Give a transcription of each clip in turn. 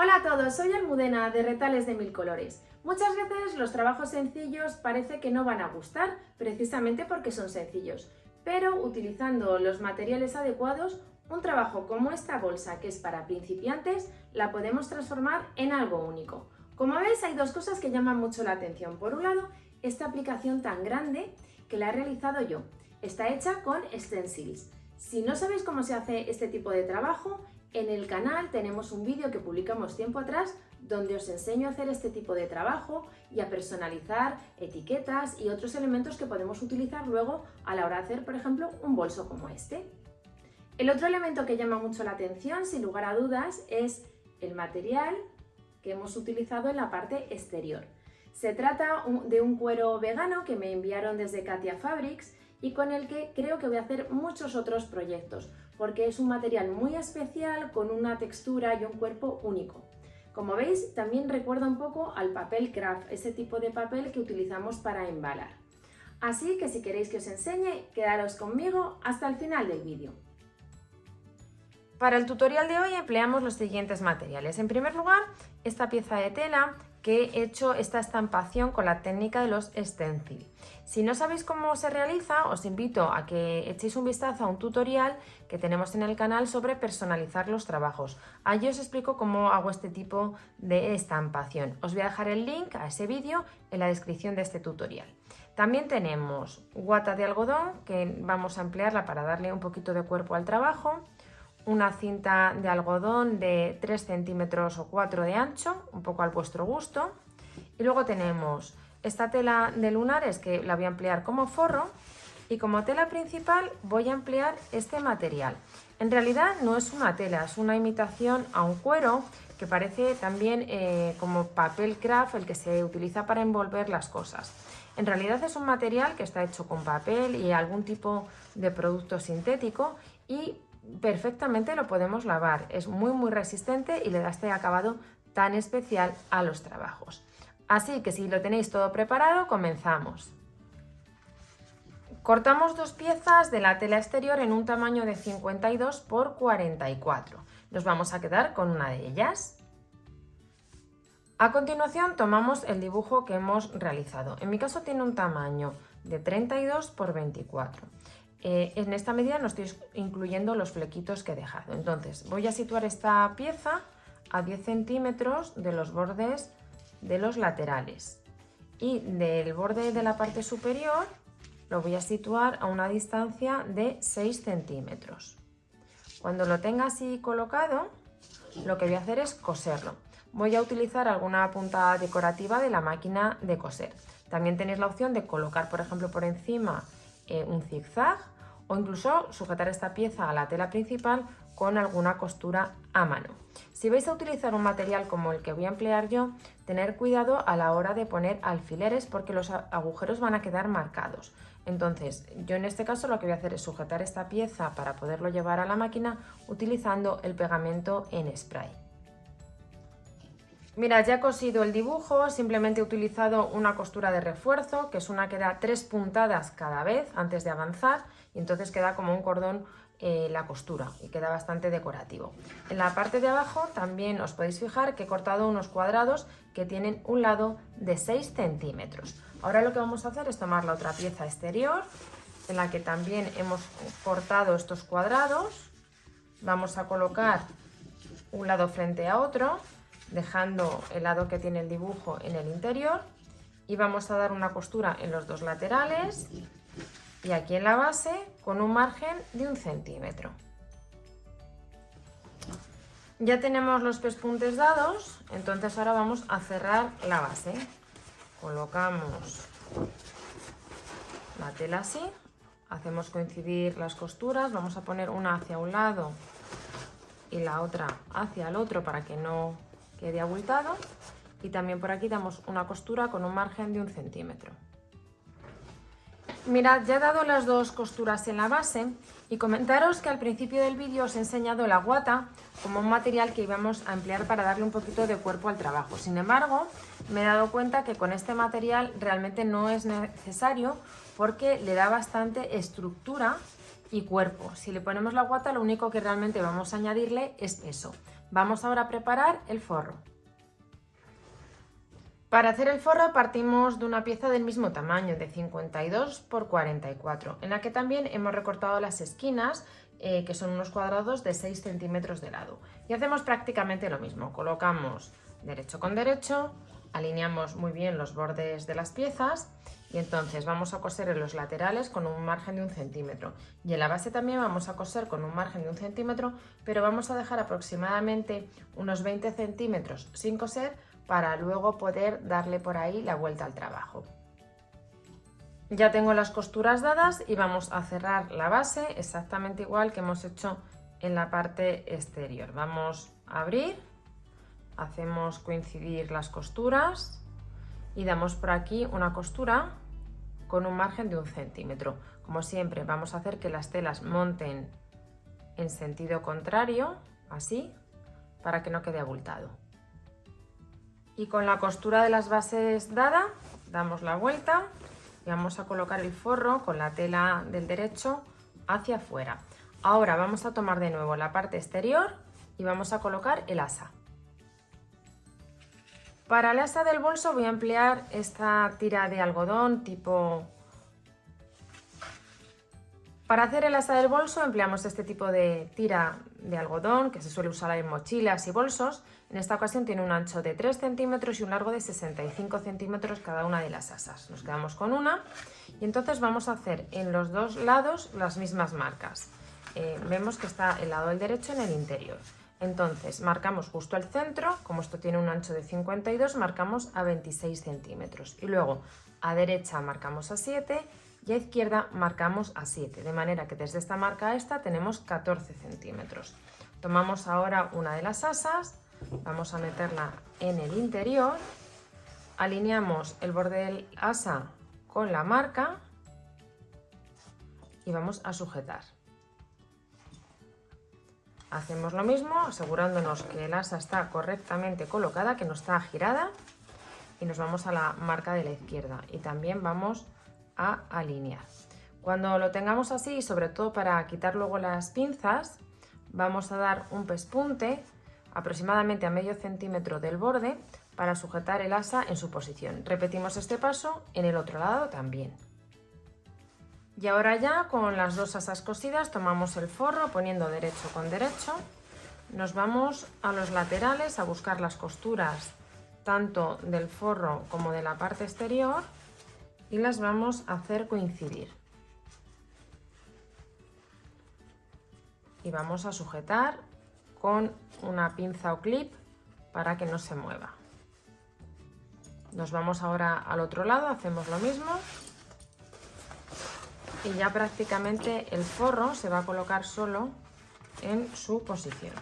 Hola a todos, soy Almudena de Retales de Mil Colores. Muchas veces los trabajos sencillos parece que no van a gustar, precisamente porque son sencillos, pero utilizando los materiales adecuados, un trabajo como esta bolsa que es para principiantes, la podemos transformar en algo único. Como veis, hay dos cosas que llaman mucho la atención. Por un lado, esta aplicación tan grande que la he realizado yo. Está hecha con stencils. Si no sabéis cómo se hace este tipo de trabajo, en el canal tenemos un vídeo que publicamos tiempo atrás donde os enseño a hacer este tipo de trabajo y a personalizar etiquetas y otros elementos que podemos utilizar luego a la hora de hacer, por ejemplo, un bolso como este. El otro elemento que llama mucho la atención, sin lugar a dudas, es el material que hemos utilizado en la parte exterior. Se trata de un cuero vegano que me enviaron desde Katia Fabrics y con el que creo que voy a hacer muchos otros proyectos, porque es un material muy especial con una textura y un cuerpo único. Como veis, también recuerda un poco al papel craft, ese tipo de papel que utilizamos para embalar. Así que si queréis que os enseñe, quedaros conmigo hasta el final del vídeo. Para el tutorial de hoy empleamos los siguientes materiales. En primer lugar, esta pieza de tela que he hecho esta estampación con la técnica de los stencil. Si no sabéis cómo se realiza, os invito a que echéis un vistazo a un tutorial que tenemos en el canal sobre personalizar los trabajos. Allí os explico cómo hago este tipo de estampación. Os voy a dejar el link a ese vídeo en la descripción de este tutorial. También tenemos guata de algodón, que vamos a emplearla para darle un poquito de cuerpo al trabajo. Una cinta de algodón de 3 centímetros o 4 de ancho, un poco al vuestro gusto. Y luego tenemos esta tela de lunares que la voy a emplear como forro y como tela principal voy a emplear este material. En realidad no es una tela, es una imitación a un cuero que parece también como papel craft, el que se utiliza para envolver las cosas. En realidad es un material que está hecho con papel y algún tipo de producto sintético y perfectamente lo podemos lavar, es muy resistente y le da este acabado tan especial a los trabajos. Así que si lo tenéis todo preparado, comenzamos. Cortamos dos piezas de la tela exterior en un tamaño de 52 por 44. Nos vamos a quedar con una de ellas. A continuación tomamos el dibujo que hemos realizado. En mi caso tiene un tamaño de 32 por 24. En esta medida no estoy incluyendo los flequitos que he dejado. Entonces voy a situar esta pieza a 10 centímetros de los bordes de los laterales y del borde de la parte superior lo voy a situar a una distancia de 6 centímetros. Cuando lo tenga así colocado, lo que voy a hacer es coserlo. Voy a utilizar alguna punta decorativa de la máquina de coser. También tenéis la opción de colocar, por ejemplo, por encima un zigzag o incluso sujetar esta pieza a la tela principal con alguna costura a mano. Si vais a utilizar un material como el que voy a emplear yo, tener cuidado a la hora de poner alfileres porque los agujeros van a quedar marcados. Entonces, yo en este caso lo que voy a hacer es sujetar esta pieza para poderlo llevar a la máquina utilizando el pegamento en spray. Mirad, ya he cosido el dibujo, simplemente he utilizado una costura de refuerzo, que es una que da 3 puntadas cada vez antes de avanzar, y entonces queda como un cordón la costura y queda bastante decorativo. En la parte de abajo también os podéis fijar que he cortado unos cuadrados que tienen un lado de 6 centímetros. Ahora lo que vamos a hacer es tomar la otra pieza exterior, en la que también hemos cortado estos cuadrados. Vamos a colocar un lado frente a otro, dejando el lado que tiene el dibujo en el interior y vamos a dar una costura en los dos laterales y aquí en la base con un margen de 1 centímetro. Ya tenemos los pespuntes dados, entonces ahora vamos a cerrar la base. Colocamos la tela así, hacemos coincidir las costuras, vamos a poner una hacia un lado y la otra hacia el otro para que no quede abultado y también por aquí damos una costura con un margen de 1 centímetro. Mirad, ya he dado las dos costuras en la base y comentaros que al principio del vídeo os he enseñado la guata como un material que íbamos a emplear para darle un poquito de cuerpo al trabajo. Sin embargo, me he dado cuenta que con este material realmente no es necesario porque le da bastante estructura y cuerpo. Si le ponemos la guata, lo único que realmente vamos a añadirle es peso. Vamos ahora a preparar el forro. Para hacer el forro partimos de una pieza del mismo tamaño, de 52 por 44, en la que también hemos recortado las esquinas, que son unos cuadrados de 6 centímetros de lado. Y hacemos prácticamente lo mismo, colocamos derecho con derecho, alineamos muy bien los bordes de las piezas y entonces vamos a coser en los laterales con un margen de 1 centímetro. Y en la base también vamos a coser con un margen de 1 centímetro, pero vamos a dejar aproximadamente unos 20 centímetros sin coser, para luego poder darle por ahí la vuelta al trabajo. Ya tengo las costuras dadas y vamos a cerrar la base exactamente igual que hemos hecho en la parte exterior. Vamos a abrir, hacemos coincidir las costuras y damos por aquí una costura con un margen de 1 centímetro. Como siempre, vamos a hacer que las telas monten en sentido contrario, así, para que no quede abultado. Y con la costura de las bases dada, damos la vuelta y vamos a colocar el forro con la tela del derecho hacia afuera. Ahora vamos a tomar de nuevo la parte exterior y vamos a colocar el asa. Para el asa del bolso voy a emplear esta tira de algodón tipo... Para hacer el asa del bolso empleamos este tipo de tira de algodón que se suele usar en mochilas y bolsos. En esta ocasión tiene un ancho de 3 centímetros y un largo de 65 centímetros cada una de las asas. Nos quedamos con una y entonces vamos a hacer en los dos lados las mismas marcas. Vemos que está el lado del derecho en el interior. Entonces marcamos justo el centro, como esto tiene un ancho de 52, marcamos a 26 centímetros. Y luego a derecha marcamos a 7 y a izquierda marcamos a 7, de manera que desde esta marca a esta tenemos 14 centímetros. Tomamos ahora una de las asas, vamos a meterla en el interior, alineamos el borde del asa con la marca y vamos a sujetar. Hacemos lo mismo, asegurándonos que el asa está correctamente colocada, que no está girada, y nos vamos a la marca de la izquierda y también vamos a alinear. Cuando lo tengamos así, y sobre todo para quitar luego las pinzas, vamos a dar un pespunte aproximadamente a medio centímetro del borde para sujetar el asa en su posición. Repetimos este paso en el otro lado también. Y ahora ya con las dos asas cosidas tomamos el forro poniendo derecho con derecho, nos vamos a los laterales a buscar las costuras tanto del forro como de la parte exterior y las vamos a hacer coincidir. Y vamos a sujetar con una pinza o clip para que no se mueva. Nos vamos ahora al otro lado, hacemos lo mismo. Y ya prácticamente el forro se va a colocar solo en su posición.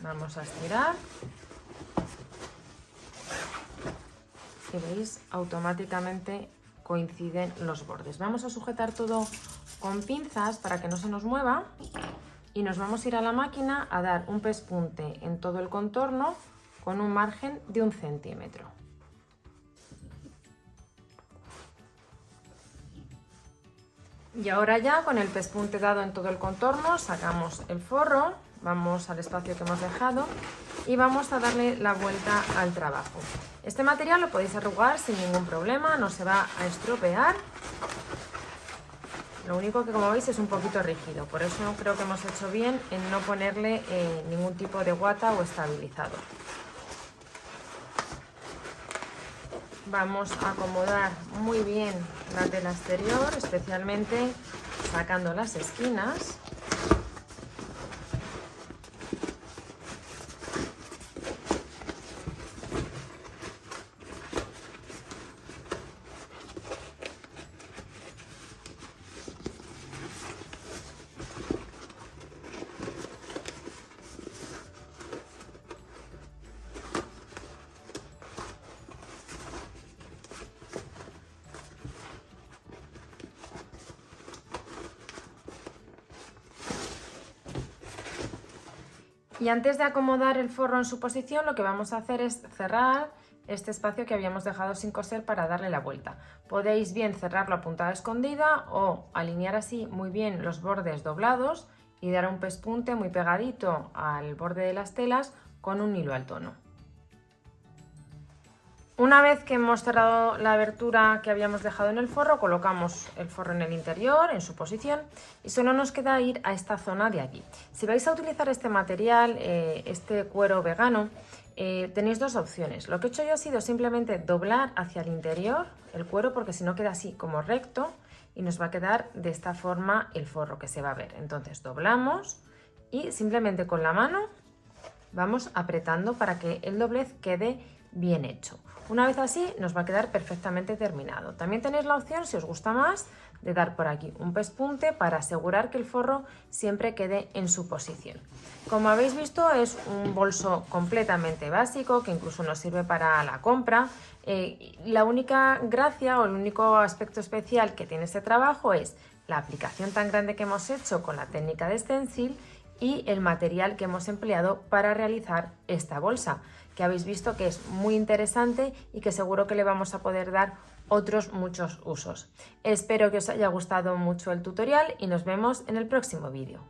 Vamos a estirar. Y veis, automáticamente coinciden los bordes. Vamos a sujetar todo con pinzas para que no se nos mueva y nos vamos a ir a la máquina a dar un pespunte en todo el contorno con un margen de 1 centímetro. Y ahora ya con el pespunte dado en todo el contorno sacamos el forro, vamos al espacio que hemos dejado y vamos a darle la vuelta al trabajo. Este material lo podéis arrugar sin ningún problema, no se va a estropear. Lo único que, como veis, es un poquito rígido, por eso creo que hemos hecho bien en no ponerle ningún tipo de guata o estabilizador. Vamos a acomodar muy bien la tela exterior, especialmente sacando las esquinas. Y antes de acomodar el forro en su posición, lo que vamos a hacer es cerrar este espacio que habíamos dejado sin coser para darle la vuelta. Podéis bien cerrarlo a puntada escondida o alinear así muy bien los bordes doblados y dar un pespunte muy pegadito al borde de las telas con un hilo al tono. Una vez que hemos cerrado la abertura que habíamos dejado en el forro, colocamos el forro en el interior, en su posición, y solo nos queda ir a esta zona de aquí. Si vais a utilizar este material, este cuero vegano, tenéis dos opciones. Lo que he hecho yo ha sido simplemente doblar hacia el interior el cuero, porque si no queda así como recto y nos va a quedar de esta forma el forro que se va a ver. Entonces doblamos y simplemente con la mano vamos apretando para que el doblez quede bien hecho. Una vez así nos va a quedar perfectamente terminado. También tenéis la opción, si os gusta más, de dar por aquí un pespunte para asegurar que el forro siempre quede en su posición. Como habéis visto, es un bolso completamente básico que incluso nos sirve para la compra. La única gracia o el único aspecto especial que tiene este trabajo es la aplicación tan grande que hemos hecho con la técnica de stencil y el material que hemos empleado para realizar esta bolsa, que habéis visto que es muy interesante y que seguro que le vamos a poder dar otros muchos usos. Espero que os haya gustado mucho el tutorial y nos vemos en el próximo vídeo.